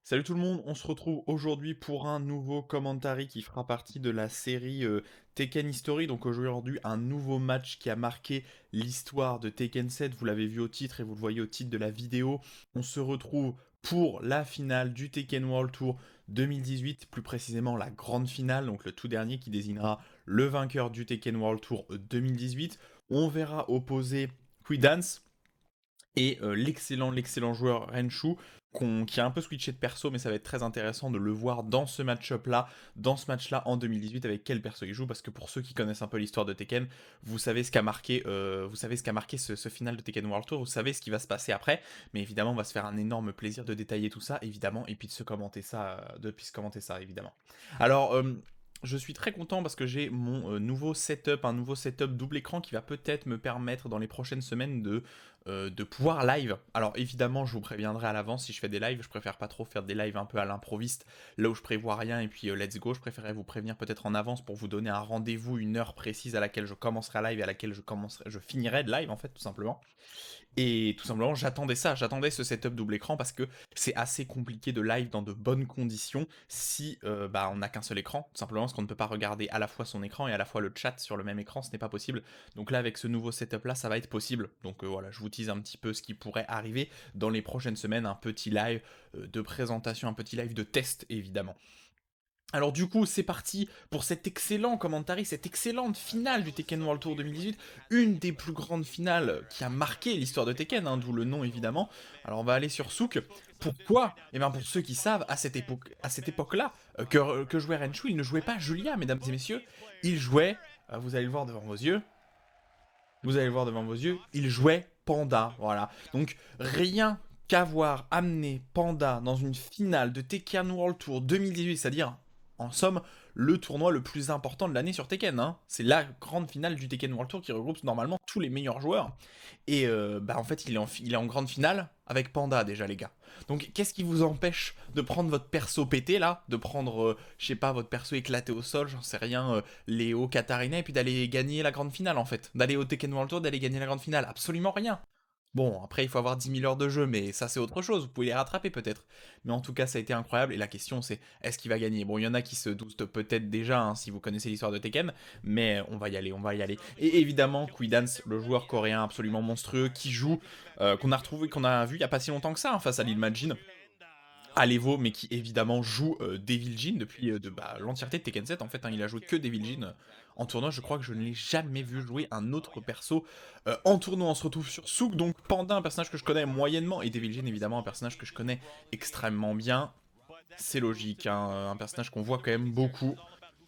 Salut tout le monde, on se retrouve aujourd'hui pour un nouveau commentary qui fera partie de la série Tekken History. Donc aujourd'hui, un nouveau match qui a marqué l'histoire de Tekken 7. Vous l'avez vu au titre et vous le voyez au titre de la vidéo. On se retrouve pour la finale du Tekken World Tour 2018, plus précisément la grande finale, donc le tout dernier qui désignera le vainqueur du Tekken World Tour 2018. On verra opposer Quidance et l'excellent joueur Renshu, qui a un peu switché de perso, mais ça va être très intéressant de le voir dans ce match-up-là, dans ce match-là en 2018, avec quel perso il joue, parce que pour ceux qui connaissent un peu l'histoire de Tekken, vous savez ce qu'a marqué, ce final de Tekken World Tour, vous savez ce qui va se passer après, mais évidemment, on va se faire un énorme plaisir de détailler tout ça, évidemment, et puis de se commenter ça, évidemment. Alors, je suis très content parce que j'ai mon un nouveau setup double écran qui va peut-être me permettre dans les prochaines semaines de pouvoir live. Alors évidemment, je vous préviendrai à l'avance si je fais des lives. Je préfère pas trop faire des lives un peu à l'improviste, là où je prévois rien et puis let's go. Je préférerais vous prévenir peut-être en avance pour vous donner un rendez-vous, une heure précise à laquelle je commencerai live et à laquelle je finirai de live en fait, tout simplement. Et tout simplement, j'attendais ce setup double écran parce que c'est assez compliqué de live dans de bonnes conditions si on n'a qu'un seul écran, tout simplement parce qu'on ne peut pas regarder à la fois son écran et à la fois le chat sur le même écran, ce n'est pas possible. Donc là, avec ce nouveau setup là, ça va être possible. Donc voilà, je vous tease un petit peu ce qui pourrait arriver dans les prochaines semaines, un petit live de présentation, un petit live de test évidemment. Alors du coup, c'est parti pour cet excellent commentary, cette excellente finale du Tekken World Tour 2018, une des plus grandes finales qui a marqué l'histoire de Tekken, d'où le nom évidemment. Alors on va aller sur Souk. Pourquoi? Eh bien pour ceux qui savent, à cette époque-là, que jouait Renshu, il ne jouait pas Julia, mesdames et messieurs. Il jouait, vous allez le voir devant vos yeux, il jouait Panda, voilà. Donc rien qu'avoir amené Panda dans une finale de Tekken World Tour 2018, c'est-à-dire, en somme, le tournoi le plus important de l'année sur Tekken, hein. C'est la grande finale du Tekken World Tour qui regroupe normalement tous les meilleurs joueurs. Et en fait, il est en grande finale avec Panda déjà, les gars. Donc, qu'est-ce qui vous empêche de prendre votre perso pété là, de prendre, je sais pas, votre perso éclaté au sol, j'en sais rien, Léo, Katarina, et puis d'aller gagner la grande finale en fait, d'aller au Tekken World Tour, d'aller gagner la grande finale, absolument rien. Bon, après, il faut avoir 10 000 heures de jeu, mais ça, c'est autre chose. Vous pouvez les rattraper, peut-être. Mais en tout cas, ça a été incroyable. Et la question, c'est est-ce qu'il va gagner? Bon, il y en a qui se doutent peut-être déjà, hein, si vous connaissez l'histoire de Tekken. Mais on va y aller, on va y aller. Et évidemment, Quidance, le joueur coréen absolument monstrueux, qui joue, qu'on a retrouvé, qu'on a vu il n'y a pas si longtemps que ça, hein, face à Lil Majin à l'Evo, mais qui évidemment joue Devil Jin depuis l'entièreté de Tekken 7. En fait, hein, il a joué que Devil Jin en tournoi. Je crois que je ne l'ai jamais vu jouer un autre perso en tournoi. On se retrouve sur Souk, donc Panda, un personnage que je connais moyennement, et Devil Jin, évidemment, un personnage que je connais extrêmement bien. C'est logique, hein, un personnage qu'on voit quand même beaucoup.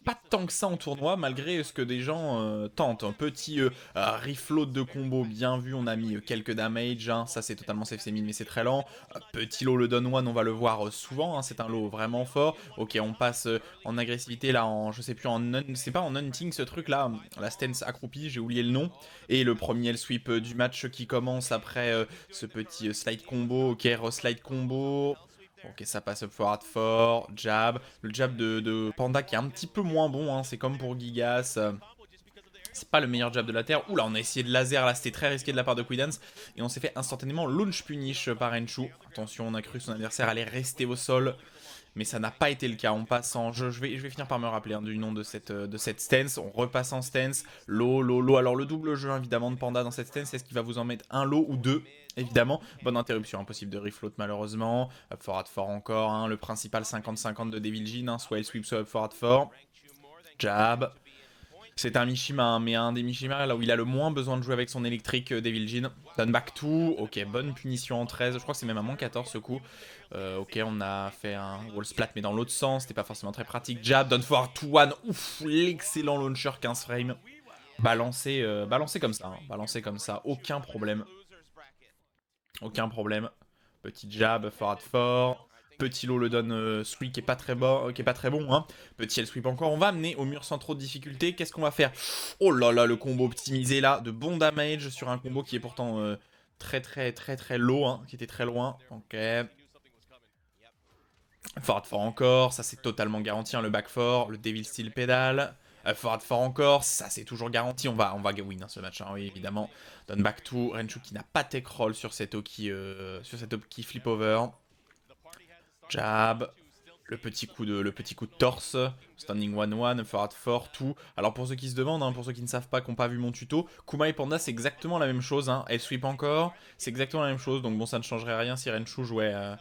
Pas tant que ça en tournoi, malgré ce que des gens tentent. Un petit refloat de combo bien vu, on a mis quelques damage, hein. Ça c'est totalement safe c'est mid, mais c'est très lent. Petit lot le Don One, on va le voir souvent, hein. C'est un lot vraiment fort. Ok, on passe en agressivité là, je sais plus, c'est pas en hunting ce truc là, la stance accroupie, j'ai oublié le nom. Et le premier sweep du match qui commence après ce petit slide combo, ok, slide combo. Ok, ça passe up forward fort, jab. Le jab de Panda qui est un petit peu moins bon, hein, c'est comme pour Gigas. C'est pas le meilleur jab de la Terre. Oula, on a essayé de laser là, c'était très risqué de la part de Quidance. Et on s'est fait instantanément launch punish par Renshu. Attention, on a cru que son adversaire allait rester au sol. Mais ça n'a pas été le cas. On passe en. Je vais finir par me rappeler hein, du nom de cette stance. On repasse en stance. Low. Alors le double jeu évidemment de Panda dans cette stance, est-ce qu'il va vous en mettre un lot ou deux? Évidemment, bonne interruption, impossible de refloat malheureusement. Up forward fort encore, hein, le principal 50-50 de Devil Jin, hein, soit il sweep, soit up forward fort. Jab. C'est un Mishima, hein, mais un des Mishima là où il a le moins besoin de jouer avec son électrique Devil Jin. Done back 2, ok, bonne punition en 13, je crois que c'est même un moins 14 ce coup. Ok, on a fait un wall splat mais dans l'autre sens, c'était pas forcément très pratique. Jab, down forward 2-1, ouf, l'excellent launcher 15 frames. Balancé comme ça, hein, balancé comme ça, aucun problème. Aucun problème. Petit jab, forward fort. Petit low le donne sweep qui est pas très bon, hein. Petit L sweep encore. On va amener au mur sans trop de difficulté. Qu'est-ce qu'on va faire? Oh là là, le combo optimisé là, de bon damage sur un combo qui est pourtant très low, hein, qui était très loin. Ok. Forward fort encore, ça c'est totalement garanti, hein, le back fort, le Devil Steel Pedal. Forward fort encore, ça c'est toujours garanti, on va win hein, ce match, hein, oui évidemment. Down back to Renshu qui n'a pas tech roll sur cette Oki flip over. Jab. Le petit coup de torse. Standing 1-1, forward 4, tout. Alors pour ceux qui se demandent, hein, pour ceux qui ne savent pas, qui n'ont pas vu mon tuto, Kuma et Panda c'est exactement la même chose. Hein. Elle sweep encore, c'est exactement la même chose. Donc bon, ça ne changerait rien si Renshu jouait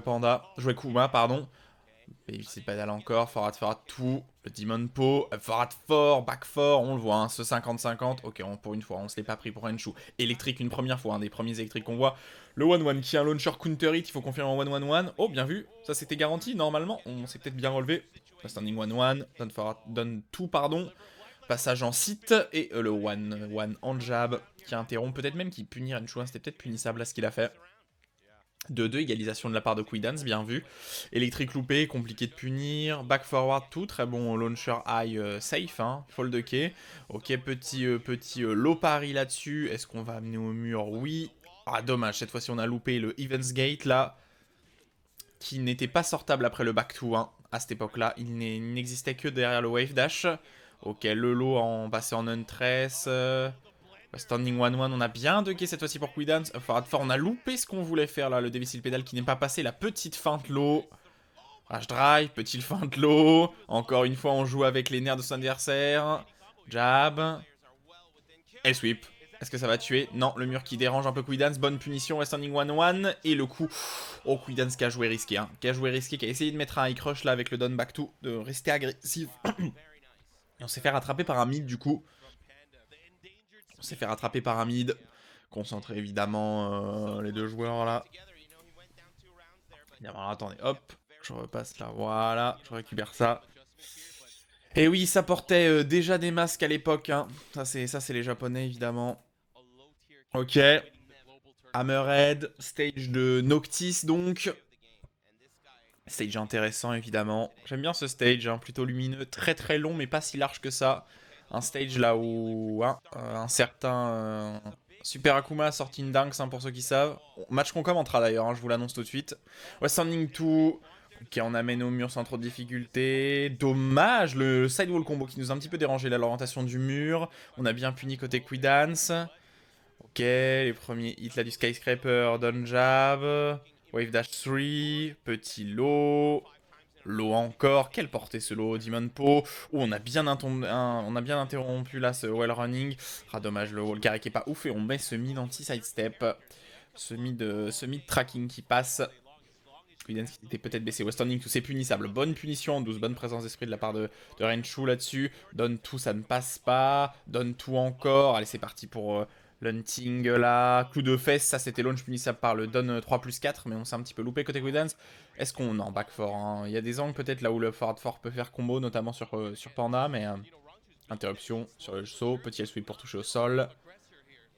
Panda. Jouait Kuma, pardon. Baby c'est pédale encore, forward tout, le Demon Po, forward 4, back 4, on le voit, hein, ce 50-50, ok, pour une fois, on se l'est pas pris pour Renshu. Électrique une première fois, un des premiers électriques qu'on voit. Le 1-1 qui est un launcher counter hit, il faut confirmer en 1-1-1. Oh, bien vu, ça c'était garanti, normalement, on s'est peut-être bien relevé. Le standing 1-1, donne tout, pardon. Passage en site, et le 1-1 en jab, qui interrompt, peut-être même qui punit Renshu, hein, c'était peut-être punissable à ce qu'il a fait. 2-2, égalisation de la part de Quidance, bien vu. Électrique loupé, compliqué de punir. Back forward tout, très bon launcher high safe, hein. Fold key. Ok, petit low parry là-dessus. Est-ce qu'on va amener au mur? Oui. Ah, dommage, cette fois-ci on a loupé le Evans Gate là, qui n'était pas sortable après le back 2, hein. À cette époque-là, il n'existait que derrière le wave dash. Ok, le low en passé en untrace. Standing 1-1, on a bien ducké cette fois-ci pour Quidance. On a loupé ce qu'on voulait faire là, le Devil Pedal qui n'est pas passé. La petite feinte low. H drive, petite feinte low. Encore une fois, on joue avec les nerfs de son adversaire. Jab. Et sweep. Est-ce que ça va tuer? Non, le mur qui dérange un peu Quidance. Bonne punition, Standing 1-1. Et le coup. Oh, Quidance qui a joué risqué. Hein. Qui a essayé de mettre un high crush là avec le down back 2. De rester agressif. Et on s'est fait rattraper par un mid du coup. On s'est fait rattraper par un mid. Concentrer évidemment les deux joueurs là. Alors, attendez, hop. Je repasse là, voilà. Je récupère ça. Et oui, ça portait déjà des masques à l'époque. Hein. Ça, c'est les japonais évidemment. Ok. Hammerhead. Stage de Noctis donc. Stage intéressant évidemment. J'aime bien ce stage, hein, plutôt lumineux. Très très long mais pas si large que ça. Un stage là où hein, un certain Super Akuma a sorti une Dynx, hein, pour ceux qui savent. Match qu'on commentera d'ailleurs, hein, je vous l'annonce tout de suite. West Standing 2, ok, on amène au mur sans trop de difficulté. Dommage, le sidewall combo qui nous a un petit peu dérangé là, l'orientation du mur. On a bien puni côté Quidance. Ok, les premiers hits là du Skyscraper, Don Jab. Wave Dash 3, petit low. Low encore, quelle portée ce low, Demon Po. On a bien interrompu là ce wall running. Ah dommage, le wall carry qui est pas ouf et on met ce mid anti-sidestep. Ce mid tracking qui passe. Quidance qui était peut-être baissé. West Standing, tout c'est punissable. Bonne punition en 12, bonne présence d'esprit de la part de Renshu là-dessus. Donne tout, ça ne passe pas. Donne tout encore. Allez, c'est parti pour l'hunting là. Coup de fesse, ça c'était launch punissable par le Don 3+4, mais on s'est un petit peu loupé côté Quidance. Est-ce qu'on. Non, back 4. Hein. Il y a des angles peut-être là où le forward 4 peut faire combo, notamment sur Panda, mais. Interruption sur le saut. Petit sweep pour toucher au sol.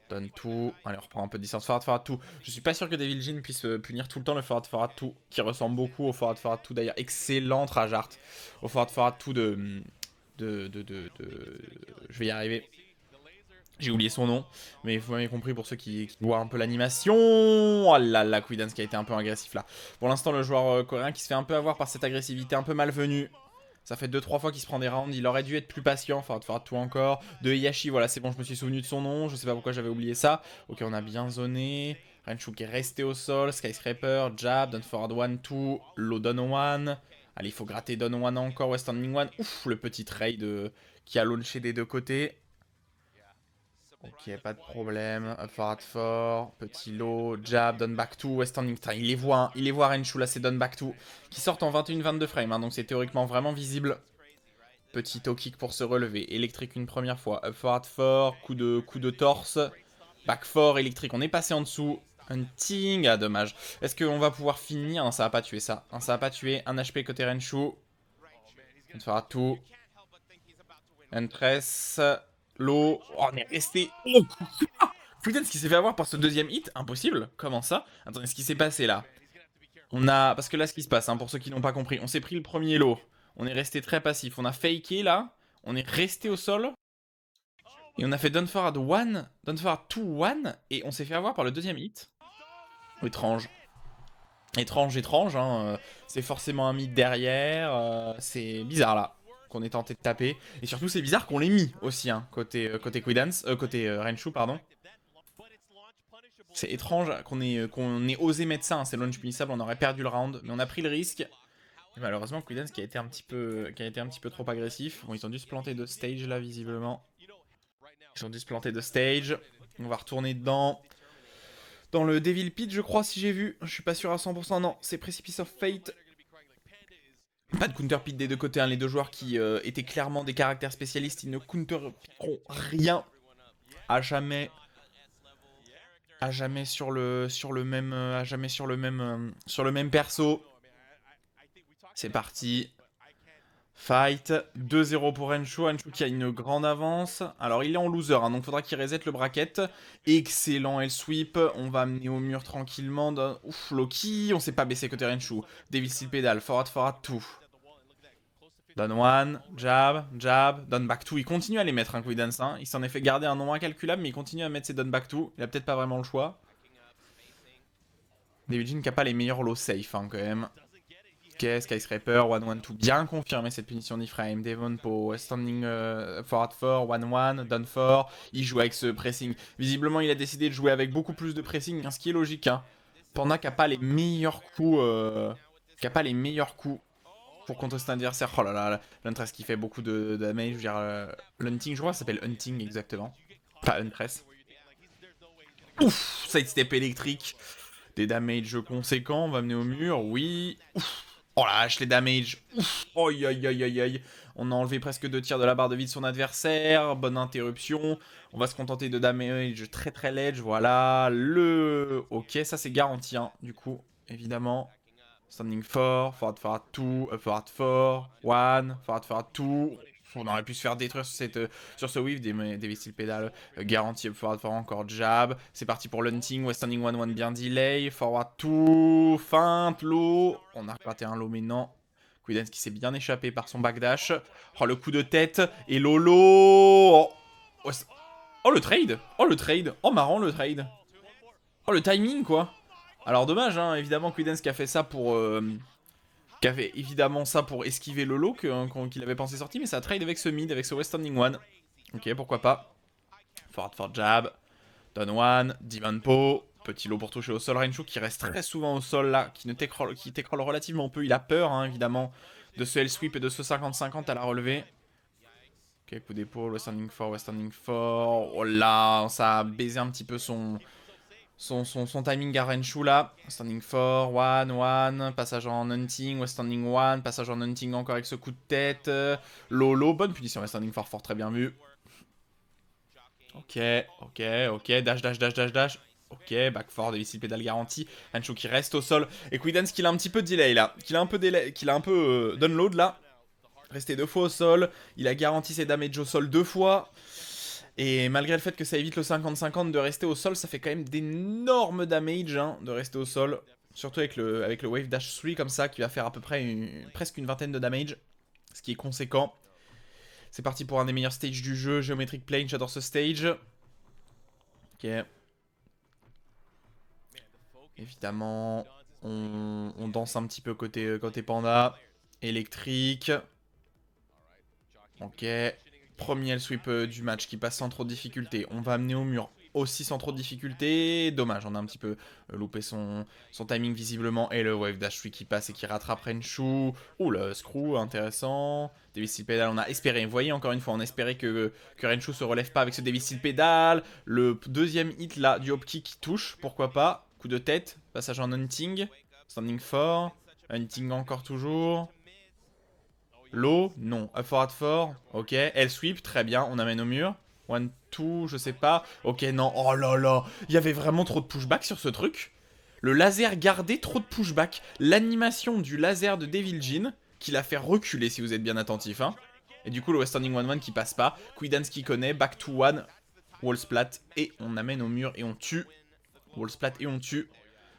Donne tout. Allez, on reprend un peu de distance. Forward tout. Je suis pas sûr que Devil Jin puisse punir tout le temps le forward tout, qui ressemble beaucoup au forward tout d'ailleurs. Excellent Trajart. Au forward tout je vais y arriver. J'ai oublié son nom, mais vous m'avez compris pour ceux qui voient un peu l'animation. Oh là là, Quidance qui a été un peu agressif là. Pour l'instant, le joueur coréen qui se fait un peu avoir par cette agressivité un peu malvenue. Ça fait 2-3 fois qu'il se prend des rounds, il aurait dû être plus patient, enfin de faire tout encore. De Hiyashi, voilà, c'est bon, je me suis souvenu de son nom, je sais pas pourquoi j'avais oublié ça. Ok, on a bien zoné. Renshu qui est resté au sol, Skyscraper, jab, down forward 1-2, low down 1. Allez, il faut gratter down 1 encore, west standing 1. Ouf, le petit raid qui a launché des deux côtés. Ok, pas de problème. Up forward 4, petit low, jab, down back 2, west standing. Putain, il les voit, hein. Il les voit Renshu, là c'est down back 2. Qui sortent en 21-22 frames, hein, donc c'est théoriquement vraiment visible. Petit toe kick pour se relever. Électrique une première fois. Up forward 4, coup de torse. Back 4, électrique. On est passé en dessous. Hunting, ah dommage. Est-ce qu'on va pouvoir finir? Non, ça va pas tuer ça. Non, ça va pas tuer. Un HP côté Renshu. On fera tout. Unpress. Low. Oh, on est resté. Oh, putain, ce qui s'est fait avoir par ce deuxième hit, impossible. Comment ça? Attendez, ce qui s'est passé là. On a. Parce que là, ce qui se passe, hein, pour ceux qui n'ont pas compris, on s'est pris le premier low. On est resté très passif. On a faké là. On est resté au sol. Et on a fait Down Forward 1, Down Forward 2, 1. Et on s'est fait avoir par le deuxième hit. Étrange. Étrange, hein. C'est forcément un mid derrière. C'est bizarre là. Qu'on est tenté de taper. Et surtout, c'est bizarre qu'on l'ait mis aussi, hein, côté Quidance. Côté Renshu, pardon. C'est étrange qu'on ait osé mettre ça, hein. C'est launch punissable, on aurait perdu le round, mais on a pris le risque. Et malheureusement, Quiddance qui a été un petit peu trop agressif. Bon, ils ont dû se planter de stage là, visiblement. Ils ont dû se planter de stage. On va retourner dedans. Dans le Devil Pit, je crois, si j'ai vu. Je suis pas sûr à 100%. Non, c'est Precipice of Fate. Pas de counter pit des deux côtés, hein. Les deux joueurs qui étaient clairement des caractères spécialistes, ils ne counterpiteront rien. À jamais. À jamais sur le même. À jamais sur le même perso. C'est parti. Fight. 2-0 pour Henshu. Henshu qui a une grande avance. Alors il est en loser, hein, donc faudra qu'il reset le bracket. Excellent L-sweep. On va amener au mur tranquillement. Ouf, Loki. On s'est pas baissé côté Henshu. Devil Steel Pedal. Forward, tout. Down one, jab, jab, down back two. Il continue à les mettre, hein, Quiddance. Hein. Il s'en est fait garder un nombre incalculable, mais il continue à mettre ses down back two. Il a peut-être pas vraiment le choix. David Jean qui a pas les meilleurs low safe, hein, quand même. Ok, Skyscraper, 1-1-2. Bien confirmé cette punition d'Iframe. Devon Poe, standing forward 4, 1-1, down 4. Il joue avec ce pressing. Visiblement, il a décidé de jouer avec beaucoup plus de pressing, hein, ce qui est logique. Hein. Panda qui a pas les meilleurs coups. Pour contrer cet adversaire. Oh là là, l'Huntress qui fait beaucoup de damage. Je veux dire, l'Hunting, je crois, ça s'appelle Hunting exactement. Pas Huntress. Ouf, sidestep électrique. Des damages conséquents. On va mener au mur. Oui. Ouf. Oh la vache, les damages. Ouf. Aïe aïe aïe aïe aïe. On a enlevé presque 2 tiers de la barre de vie de son adversaire. Bonne interruption. On va se contenter de damage très très ledge. Voilà. Ok, ça c'est garanti, hein, du coup, évidemment. Standing 4, forward 2, up forward 4, 1, forward 2. On aurait pu se faire détruire sur ce whiff des steel pédales. Garantie up forward 4, encore jab. C'est parti pour l'hunting. West standing 1-1 bien delay. Forward 2, feinte, low. On a raté un low mais non. Quiddance qui s'est bien échappé par son backdash. Oh le coup de tête. Et Lolo. Oh le trade. Oh le trade. Oh marrant le trade. Oh le timing quoi. Alors dommage, hein, évidemment Quiddance qui a fait ça pour... qui a fait évidemment ça pour esquiver le lot qu'il avait pensé sorti, mais ça trade avec ce mid, avec ce West Standing One. Ok, pourquoi pas. Forward for jab. Down one, Demon Po. Petit lot pour toucher au sol. Renshu qui reste très souvent au sol là, qui t'écrole relativement peu. Il a peur, hein, évidemment, de ce L-sweep et de ce 50-50 à la relevée. Ok, coup d'épaule, West Standing 4, West Standing 4. Oh là, ça a baisé un petit peu son timing à Renshu là. Standing 4, 1-1, passage en hunting, West Standing 1, passage en hunting encore avec ce coup de tête. Lolo, bonne punition, West Standing 4, fort très bien vu. Ok, dash. Ok, back 4, Devil Steel Pedal garantie. Henshu qui reste au sol. Et Quiddance qui a un petit peu de delay là. Qu'il a un peu download là. Resté 2 fois au sol. Il a garanti ses damages au sol 2 fois. Et malgré le fait que ça évite le 50-50 de rester au sol, ça fait quand même d'énormes damage, hein, de rester au sol. Surtout avec le Wave Dash 3 comme ça, qui va faire à peu près presque une vingtaine de damage. Ce qui est conséquent. C'est parti pour un des meilleurs stages du jeu. Geometric Plane, j'adore ce stage. Ok. Évidemment, on danse un petit peu côté Panda. Électrique. Ok. Premier sweep du match qui passe sans trop de difficulté. On va amener au mur aussi sans trop de difficulté. Dommage, on a un petit peu loupé son timing visiblement. Et le Wave Dash 3 qui passe et qui rattrape Renshu. Ouh, le Screw, intéressant. Devil Steel Pedal, on a espéré. Vous voyez, encore une fois, on espérait que Renshu se relève pas avec ce Devil Steel Pedal. Le deuxième hit là, du hop kick qui touche, pourquoi pas. Coup de tête, passage en hunting. Standing 4. Hunting encore toujours. Low, non. Up forward 4, ok. L sweep, très bien, on amène au mur. 1, 2, je sais pas. Ok, non, oh là là. Il y avait vraiment trop de pushback sur ce truc. Le laser gardé, trop de pushback. L'animation du laser de Devil Jin, qui l'a fait reculer si vous êtes bien attentif. Hein. Et du coup, le West Standing 1-1 qui passe pas. Quiddance qui connaît, back to 1. Wall splat, et on amène au mur et on tue. Wall splat et on tue.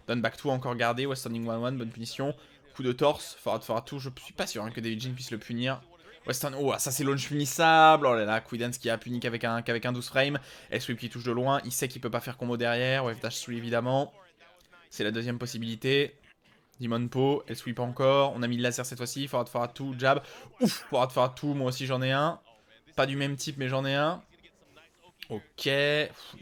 Down back to encore gardé, West Standing 1-1, bonne punition. Coup de torse, forward tout, je suis pas sûr hein, que David Jean puisse le punir. Western, oh ça c'est launch punissable, oh là là, Quiddance qui a puni qu'avec un 12 frame. S-Sweep qui touche de loin, il sait qu'il peut pas faire combo derrière, Wave Dash 3 évidemment. C'est la deuxième possibilité. Demon Po, S-Sweep encore, on a mis le laser cette fois-ci, forward tout, jab. Ouf, forward tout, moi aussi j'en ai un. Pas du même type mais j'en ai un. Ok,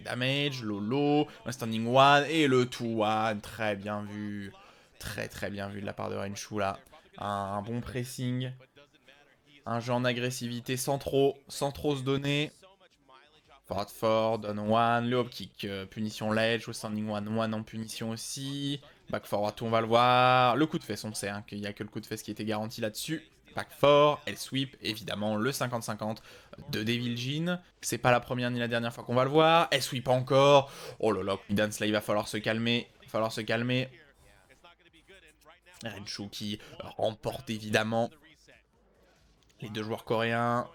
damage, Lolo, un standing one et le 2-1, très bien vu. Très bien vu de la part de Renshu là. Un bon pressing, un jeu en agressivité sans trop se donner. Forward 4, down one, le hop kick, punition ledge, au standing one en punition aussi. Back forward 2, on va le voir. Le coup de fesse, on sait qu'il n'y a que le coup de fesse qui était garanti là-dessus. Back 4, elle sweep, évidemment, le 50-50 de Devil Jin. C'est pas la première ni la dernière fois qu'on va le voir. Elle sweep encore. Oh là là, Dance là, il va falloir se calmer. Renshu qui remporte évidemment les deux joueurs coréens.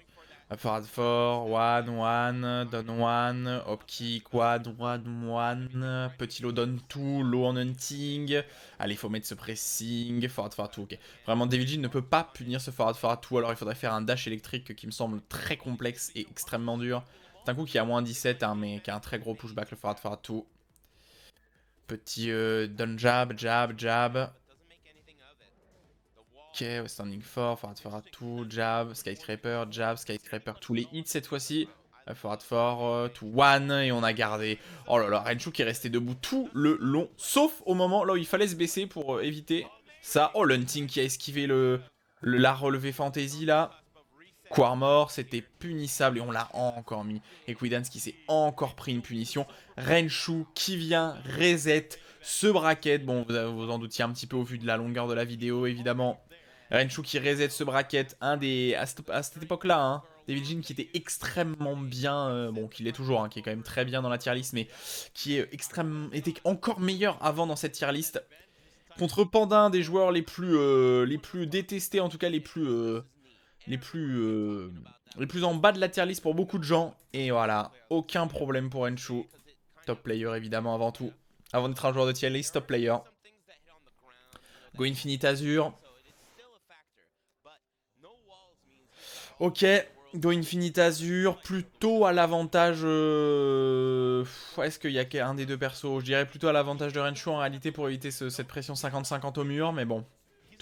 Forward 4, down one, hop kick, one, petit low down 2, low en hunting. Allez, il faut mettre ce pressing, forward 2, ok. Vraiment, David Jin ne peut pas punir ce forward 2, alors il faudrait faire un dash électrique qui me semble très complexe et extrêmement dur. C'est un coup qui a moins 17, hein, mais qui a un très gros pushback, le forward 2. Petit down jab. Ok, standing 4, forward 2, jab, skyscraper, tous les hits cette fois-ci. Forward 4, to 1, et on a gardé. Oh là là, Renshu qui est resté debout tout le long, sauf au moment là où il fallait se baisser pour éviter ça. Oh, l'hunting qui a esquivé la relevée fantasy là. Quarmore, c'était punissable et on l'a encore mis. Et Quidance qui s'est encore pris une punition. Renshu qui vient reset ce bracket. Bon, vous en doutiez un petit peu au vu de la longueur de la vidéo, évidemment. Renshu qui reset ce bracket. À cette époque-là, hein, David Jin qui était extrêmement bien, bon, qui l'est toujours, hein, qui est quand même très bien dans la tier list, mais qui est était encore meilleur avant dans cette tier list. Contre Panda, un des joueurs les plus détestés, en tout cas les plus en bas de la tier list pour beaucoup de gens. Et voilà, aucun problème pour Renshu. Top player évidemment avant tout. Avant d'être un joueur de tier list, top player. Go Infinite Azure. Ok, Go Infinite Azure, plutôt à l'avantage... Est-ce qu'il y a qu'un des deux persos? Je dirais plutôt à l'avantage de Renshu en réalité pour éviter cette pression 50-50 au mur, mais bon.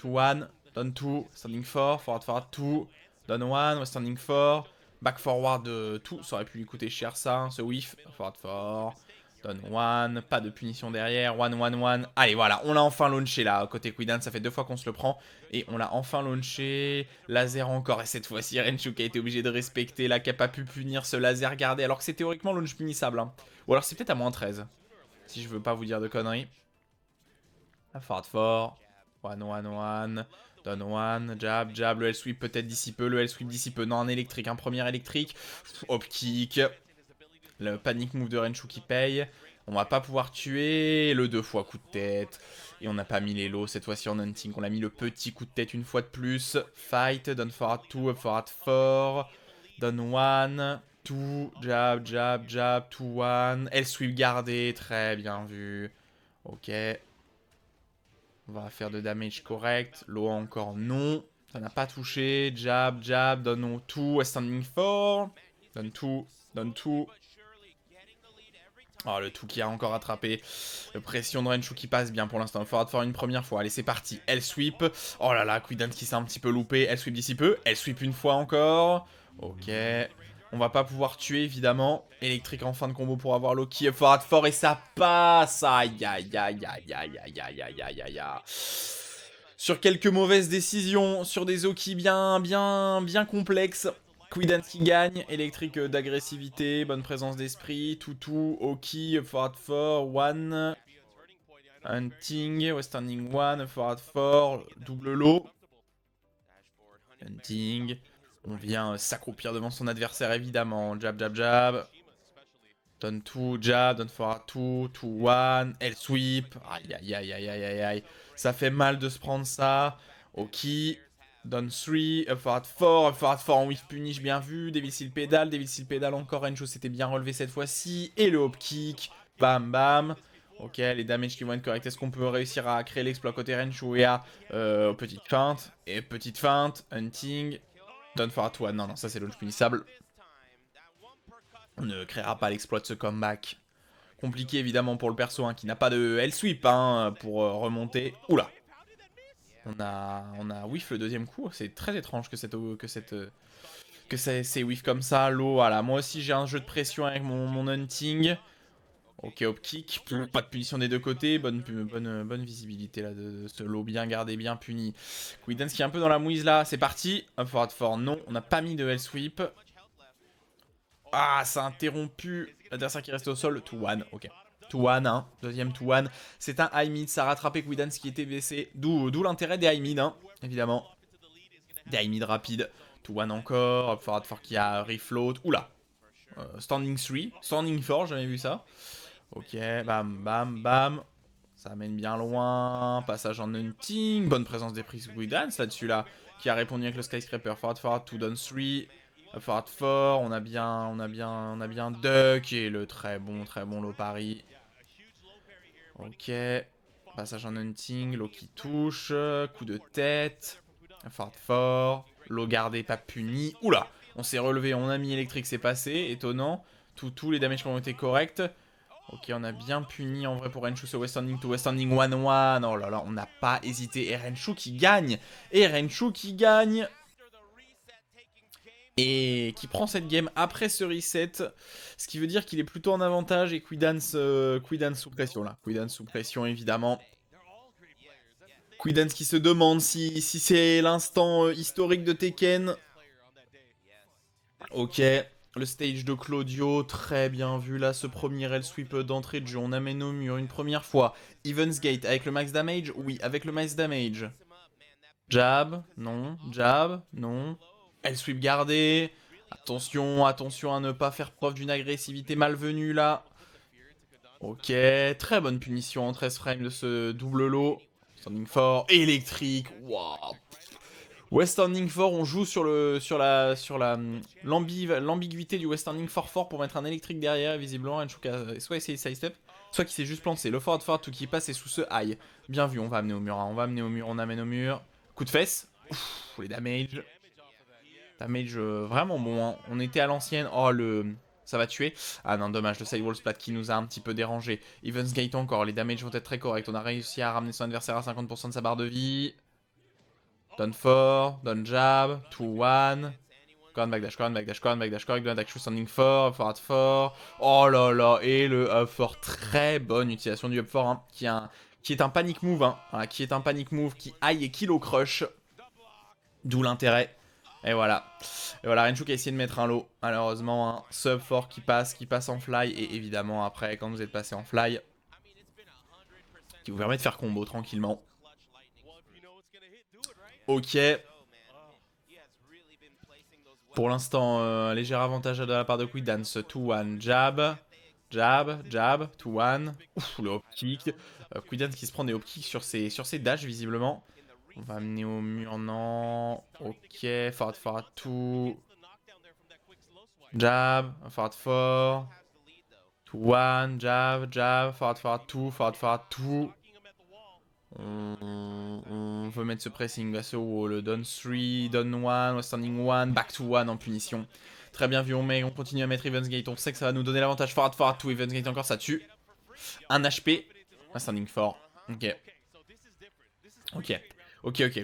2-1, down 2, standing 4, forward 2, down 1, standing 4, back forward 2, ça aurait pu lui coûter cher ça, hein, ce whiff, forward 4, down 1, pas de punition derrière, 1. Allez voilà, on l'a enfin launché là, côté Quidance, ça fait 2 fois qu'on se le prend, et on l'a enfin launché, laser encore, et cette fois-ci Renshu qui a été obligé de respecter là, qui a pas pu punir ce laser gardé, alors que c'est théoriquement launch punissable, hein. Ou alors c'est peut-être à moins 13, si je veux pas vous dire de conneries. Forward 4, 1, down 1, jab, le L-sweep peut-être d'ici peu, non, un électrique, un premier électrique, hop kick, le panic move de Renshu qui paye, on va pas pouvoir tuer, le 2 fois coup de tête, et on n'a pas mis les lows cette fois-ci en hunting, on a mis le petit coup de tête une fois de plus, fight, down forward 2, up forward 4, down 1, 2, jab, 2, 1, L-sweep gardé, très bien vu, ok. On va faire de damage correct. Low encore non. Ça n'a pas touché. Jab, down 2. Standing 4. Down 2. Oh, le tout qui a encore attrapé. Pression de Renshu qui passe bien pour l'instant. Il faudra faire une première fois. Allez, c'est parti. Elle sweep. Oh là là, Quidance qui s'est un petit peu loupé. Elle sweep d'ici peu. Elle sweep une fois encore. Ok. On va pas pouvoir tuer, évidemment. Électrique en fin de combo pour avoir Loki. Forward fort et ça passe. Aïe, aïe, aïe, aïe, aïe, aïe, aïe, aïe, aïe, aïe, aïe. Sur quelques mauvaises décisions, sur des Oki bien complexes. Quidance qui gagne, électrique d'agressivité, bonne présence d'esprit, Toutou, Oki, forward 4, 1, hunting, standing 1, forward 4, double low, hunting, on vient s'accroupir devant son adversaire évidemment, jab, down 2, jab, down forward 2, 1, L sweep, aïe aïe aïe aïe aïe aïe aïe, ça fait mal de se prendre ça, Oki, down 3, up forward 4 en whiff punish, bien vu, Devil Seal Pedal encore, Renshu s'était bien relevé cette fois-ci, et le hop kick, bam bam, ok, les damages qui vont être corrects, est-ce qu'on peut réussir à créer l'exploit côté Renshu et à petite feinte, hunting, down forward 1, non, ça c'est launch punissable. On ne créera pas l'exploit de ce comeback. Compliqué évidemment pour le perso hein, qui n'a pas de L-sweep hein, pour remonter. Oula. On a whiff le deuxième coup. C'est très étrange que cette que c'est whiff comme ça. Low, voilà. Moi aussi, j'ai un jeu de pression avec mon hunting. Ok, hop kick. Pas de punition des deux côtés. Bonne visibilité là de ce low bien gardé, bien puni. Quiddance qui est un peu dans la mouise là. C'est parti. Up forward fort. Non, on n'a pas mis de L-sweep. Ah, ça a interrompu l'adversaire qui reste au sol. 2-1, ok. 2-1, hein. Deuxième 2-1. C'est un high mid. Ça a rattrapé Quiddance qui était blessé. D'où l'intérêt des high mid, hein, évidemment. Des high mid rapides. 2-1 encore. Up forward fort qui a refloat. Oula. Standing 3. Standing 4, jamais vu ça. Ok, bam, bam, bam. Ça mène bien loin. Passage en hunting. Bonne présence des prises Quiddance là-dessus là. Qui a répondu avec le skyscraper. Forward, 2 down 3. Forward 4. On a bien Duck et le très bon low parry. Ok. Passage en hunting. Low qui touche. Coup de tête. Forward 4. Low gardé, pas puni. Oula! On s'est relevé, on a mis électrique, c'est passé. Étonnant. Tous les damages qui ont été corrects. Ok, on a bien puni en vrai pour Renshu ce West Ending to West Ending 1-1. Oh là là, on n'a pas hésité. Et Renshu qui gagne. Et qui prend cette game après ce reset. Ce qui veut dire qu'il est plutôt en avantage. Et Quiddance sous pression là. Quiddance sous pression évidemment. Quiddance qui se demande si c'est l'instant historique de Tekken. Ok. Le stage de Claudio, très bien vu là, ce premier L-sweep d'entrée de jeu. On amène au mur une première fois. Evans Gate avec le max damage? Oui, avec le max damage. Jab, non. Jab, non. L-sweep gardé. Attention à ne pas faire preuve d'une agressivité malvenue là. Ok, très bonne punition en 13 frames de ce double low. Standing fort, électrique, waouh. West Standing 4, on joue sur l'ambiguïté du West Standing 4-4 pour mettre un électrique derrière, visiblement. Renshu a soit essayé de sidestep, soit qui s'est juste plancé. Le forward tout qui passe et sous ce high. Bien vu, on va amener au mur, hein. On amène au mur. Coup de fesse. Ouf, les damage. Damage vraiment bon, hein. On était à l'ancienne. Oh, ça va tuer. Ah non, dommage, le sidewall splat qui nous a un petit peu dérangé. Evans Gate encore, les damages vont être très corrects. On a réussi à ramener son adversaire à 50% de sa barre de vie. Down 4, down jab, 2-1. Corn backdash, correct action standing 4, forward 4. Oh là là, et le up 4, très bonne utilisation du up 4, hein, qui est un panic move, hein, voilà, qui aille et qui low crush. D'où l'intérêt. Et voilà. Renshu qui a essayé de mettre un low, malheureusement, hein, sub 4 qui passe en fly, et évidemment après, quand vous êtes passé en fly, qui vous permet de faire combo tranquillement. Ok. Pour l'instant, léger avantage de la part de Quiddance. 2-1, jab, 2-1. Ouf, le hop kick. Quiddance qui se prend des hop kicks sur ses dashs, visiblement. On va amener au mur, non. Ok, forward 2. Jab, forward 4. 2-1, jab, forward 2. On veut mettre ce pressing à ce wall. Down 3, down 1, standing 1, back to 1 en punition. Très bien vu, on continue à mettre Evans Gate. On sait que ça va nous donner l'avantage. Forward 2, Evans Gate encore, ça tue. Un HP, un standing 4. Ok.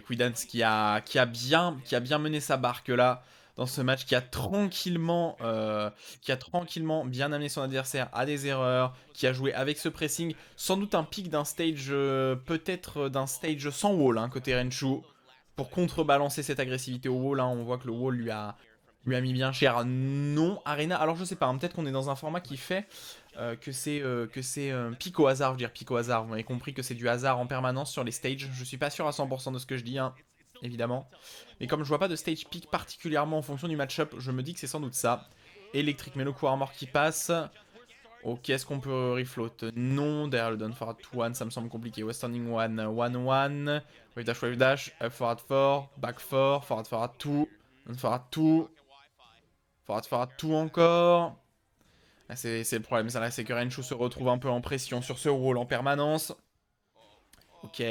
Quiddance qui a bien mené sa barque là dans ce match, qui a tranquillement bien amené son adversaire à des erreurs, qui a joué avec ce pressing, sans doute un pic d'un stage, peut-être d'un stage sans wall, hein, côté Renshu, pour contrebalancer cette agressivité au wall, hein. On voit que le wall lui a mis bien cher. Non, Arena, alors je sais pas, hein, peut-être qu'on est dans un format qui fait que c'est pic au hasard, je veux dire pic au hasard. Vous m'avez compris que c'est du hasard en permanence sur les stages. Je suis pas sûr à 100% de ce que je dis, hein, évidemment. Mais comme je vois pas de stage pick particulièrement en fonction du match-up, je me dis que c'est sans doute ça. Électrique, mais le coup armor qui passe. Ok, est-ce qu'on peut refloat? Non, derrière le down forward 1, ça me semble compliqué. West standing 1, 1-1. Wave dash, up forward 4, back 4, forward 2, down forward 2. Forward 2 encore. C'est le problème, ça là, c'est que Renshu se retrouve un peu en pression sur ce rôle en permanence. Ok,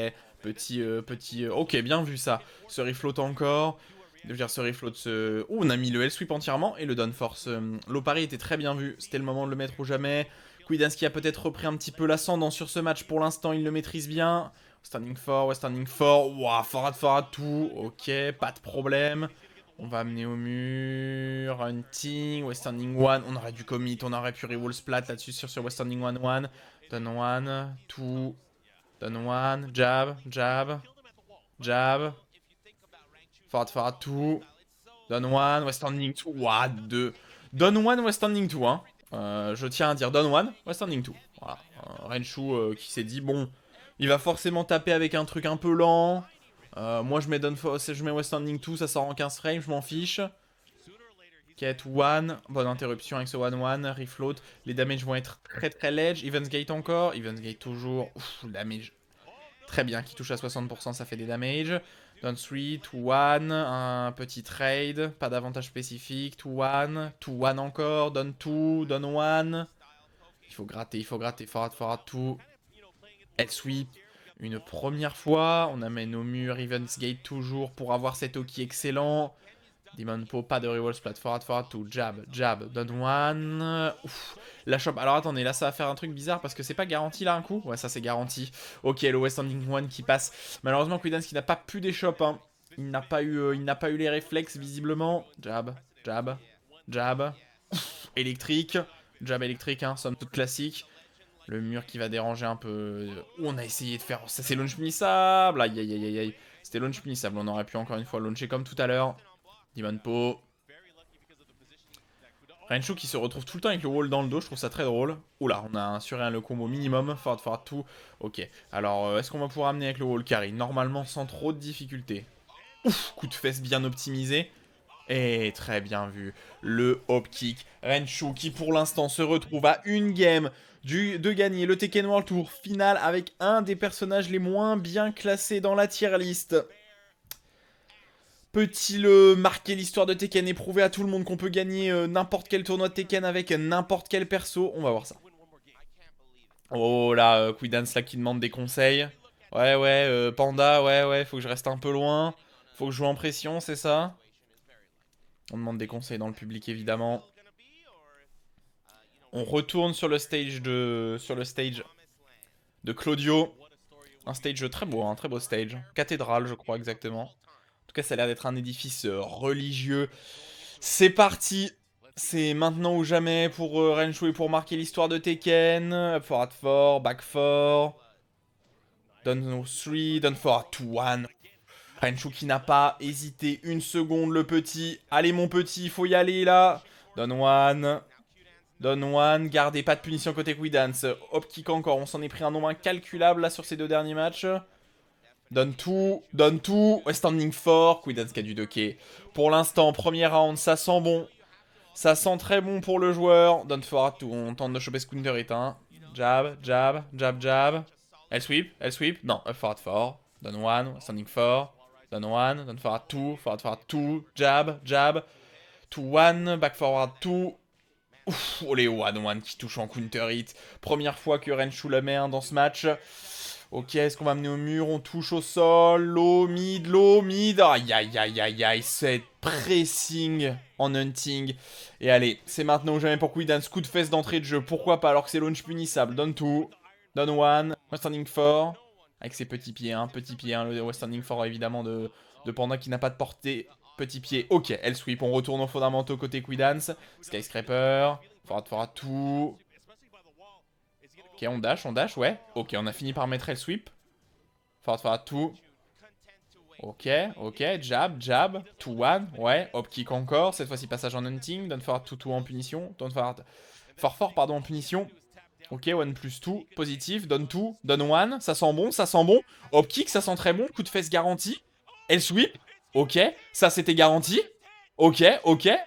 ok, bien vu ça. Ce refloat encore. Je veux dire, ce refloat, on a mis le L-sweep entièrement et le down force. L'Opari était très bien vu, c'était le moment de le mettre ou jamais. Quiddance qui a peut-être repris un petit peu l'ascendant sur ce match, pour l'instant il le maîtrise bien. Standing 4, West standing 4, wow, forward 2, ok, pas de problème. On va amener au mur. Hunting. Westanding 1. On aurait dû commit. On aurait pu reroll splat là-dessus sur Westanding 1-1. Done 1. 2. Done 1. Jab. Jab. Jab. Forward 2. Done 1. Westanding 2. What 2. Done 1. Westanding 2. Hein. Je tiens à dire Done 1. Westanding 2. Voilà. Renshu qui s'est dit bon. Il va forcément taper avec un truc un peu lent. Moi je mets Westanding 2, ça sort en 15 frames, je m'en fiche. Ket 1, bonne interruption avec ce 1-1, refloat. Les damages vont être très très ledge. Evans Gate encore, Evans Gate toujours. Ouf, damage. Très bien, qui touche à 60%, ça fait des damages. Down 3, 2-1, un petit trade, pas d'avantage spécifique. 2-1, 2-1 encore, down 2, down 1. Il faut gratter, forward 2. Head sweep. Une première fois, on amène au mur Evans Gate toujours pour avoir cet Oki excellent. Demon Po, pas de reroll splat, forward 2, jab, down 1. Ouf, la shop. Alors attendez, là ça va faire un truc bizarre parce que c'est pas garanti là un coup. Ouais, ça c'est garanti. Ok, le West Ending 1 qui passe. Malheureusement, Quidance qui n'a pas pu des shops. Hein. Il n'a pas eu les réflexes visiblement. Jab. Ouf, électrique. Jab électrique, hein, somme toute classique. Le mur qui va déranger un peu. On a essayé de faire. Ça c'est launch punissable. Aïe aïe aïe aïe. C'était launch punissable. On aurait pu encore une fois launcher comme tout à l'heure. Demon Po. Renshu qui se retrouve tout le temps avec le wall dans le dos. Je trouve ça très drôle. Oula, on a assuré le combo minimum. Forward tout. Ok. Alors, est-ce qu'on va pouvoir amener avec le wall carry? Normalement, sans trop de difficultés. Ouf, coup de fesse bien optimisé. Et très bien vu, le hop kick. Renshu qui pour l'instant se retrouve à une game de gagner le Tekken World Tour final avec un des personnages les moins bien classés dans la tier list. Peut-il marquer l'histoire de Tekken et prouver à tout le monde qu'on peut gagner n'importe quel tournoi de Tekken avec n'importe quel perso? On va voir ça. Oh là, Quidance là qui demande des conseils. Ouais, Panda, ouais, faut que je reste un peu loin. Faut que je joue en pression, c'est ça? On demande des conseils dans le public évidemment. On retourne sur le stage de Claudio. Un stage très beau, un très beau stage. Cathédrale, je crois exactement. En tout cas, ça a l'air d'être un édifice religieux. C'est parti. C'est maintenant ou jamais pour Renshu et pour marquer l'histoire de Tekken. Up forward 4, back 4. Down 3, down forward 2-1. Renshu qui n'a pas hésité une seconde, le petit. Allez mon petit, il faut y aller là. Down 1. Down 1, gardez pas de punition côté Quidance. Hop kick encore, on s'en est pris un nombre incalculable là sur ces deux derniers matchs. Down 2, Westanding 4, Quidance qui a du docké. Pour l'instant, premier round, ça sent bon. Ça sent très bon pour le joueur. Down forward 2, on tente de choper Counter Hit. Hein. Jab. Elle sweep. Non, up forward 4. Down 1, Westanding 4. Down 1, down forward 2, forward 2. Jab. 2-1, back forward 2. Ouf, oh les 1-1 qui touche en counter hit. Première fois que Renshu la met dans ce match. Ok, est-ce qu'on va amener au mur? On touche au sol. Low, mid. Aïe. Cette pressing en hunting. Et allez, c'est maintenant ou jamais pour Quidance. Coup de fesse d'entrée de jeu. Pourquoi pas alors que c'est launch punissable. Down 2. Down 1. Westanding 4. Avec ses petits pieds. Le Westanding 4 évidemment de Panda qui n'a pas de portée. Petit pied, ok, elle sweep, on retourne aux fondamentaux côté Quidance. Skyscraper, forward 2. Ok, on dash, ouais. Ok, on a fini par mettre elle sweep. Forward 2. Ok, jab, 2-1, ouais, hop kick encore. Cette fois-ci passage en hunting, down forward 2 en punition. Down forward 4 pardon, en punition. Ok, 1+2, positif, down 2, down 1, ça sent bon. Hop kick, ça sent très bon, coup de fesse garanti. Elle sweep. Ok, ça c'était garanti. Ok,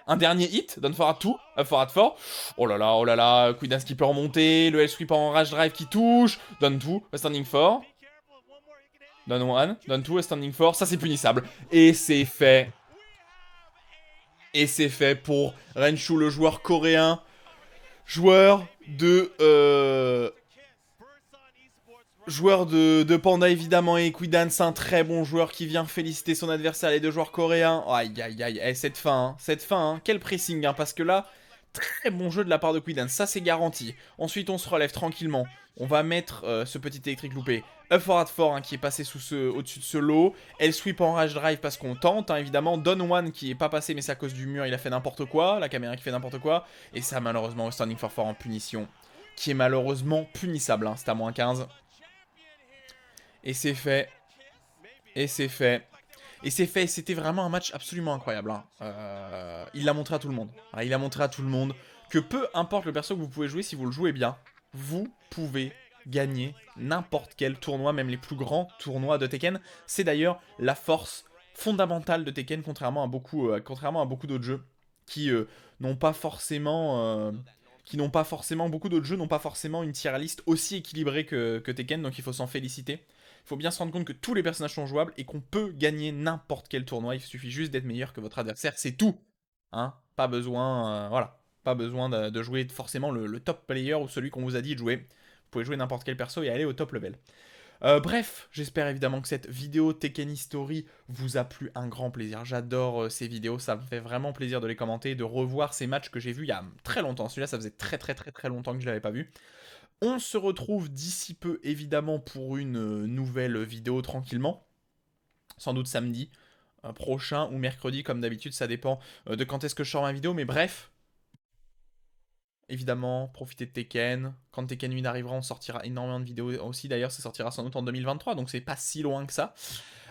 un dernier hit, down forward 2, up forward 4. Oh là là, Quidance qui peut remonter, le L-sweep en rage drive qui touche. Down 2, Westanding 4. Down 1, down 2, Westanding 4, ça c'est punissable. Et c'est fait. Pour Renshu, le joueur coréen. Joueur de Panda évidemment et Quidance, un très bon joueur qui vient féliciter son adversaire, les deux joueurs coréens. Aïe, eh, cette fin, quel pressing, parce que là, très bon jeu de la part de Quidance, ça c'est garanti. Ensuite on se relève tranquillement, on va mettre ce petit électrique loupé Up Forward 4 hein, qui est passé au-dessus de ce lot. Elle sweep en rage drive parce qu'on tente, hein, évidemment. Don One qui est pas passé mais c'est à cause du mur, il a fait n'importe quoi. La caméra qui fait n'importe quoi. Et ça malheureusement au Standing for 4 en punition. Qui est malheureusement punissable, hein, c'est à moins 15. Et c'est fait. Et c'est fait. Et c'est fait, c'était vraiment un match absolument incroyable. Hein. Il l'a montré à tout le monde. Voilà, il a montré à tout le monde que peu importe le perso que vous pouvez jouer, si vous le jouez bien, vous pouvez gagner n'importe quel tournoi, même les plus grands tournois de Tekken. C'est d'ailleurs la force fondamentale de Tekken, contrairement à beaucoup d'autres jeux qui n'ont pas forcément... beaucoup d'autres jeux n'ont pas forcément une tier list aussi équilibrée que Tekken, donc il faut s'en féliciter. Il faut bien se rendre compte que tous les personnages sont jouables et qu'on peut gagner n'importe quel tournoi. Il suffit juste d'être meilleur que votre adversaire, c'est tout. Hein, pas besoin, voilà, pas besoin de jouer forcément le top player ou celui qu'on vous a dit de jouer. Vous pouvez jouer n'importe quel perso et aller au top level. Bref, j'espère évidemment que cette vidéo Tekken History vous a plu, un grand plaisir. J'adore ces vidéos, ça me fait vraiment plaisir de les commenter, de revoir ces matchs que j'ai vus il y a très longtemps. Celui-là, ça faisait très longtemps que je l'avais pas vu. On se retrouve d'ici peu, évidemment, pour une nouvelle vidéo tranquillement. Sans doute samedi prochain ou mercredi, comme d'habitude, ça dépend de quand est-ce que je sors ma vidéo. Mais bref, évidemment, profitez de Tekken. Quand Tekken 1 arrivera, on sortira énormément de vidéos aussi. D'ailleurs, ça sortira sans doute en 2023, donc c'est pas si loin que ça.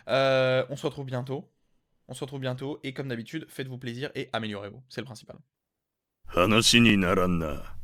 On se retrouve bientôt. Et comme d'habitude, faites-vous plaisir et améliorez-vous. C'est le principal. 話にならんな。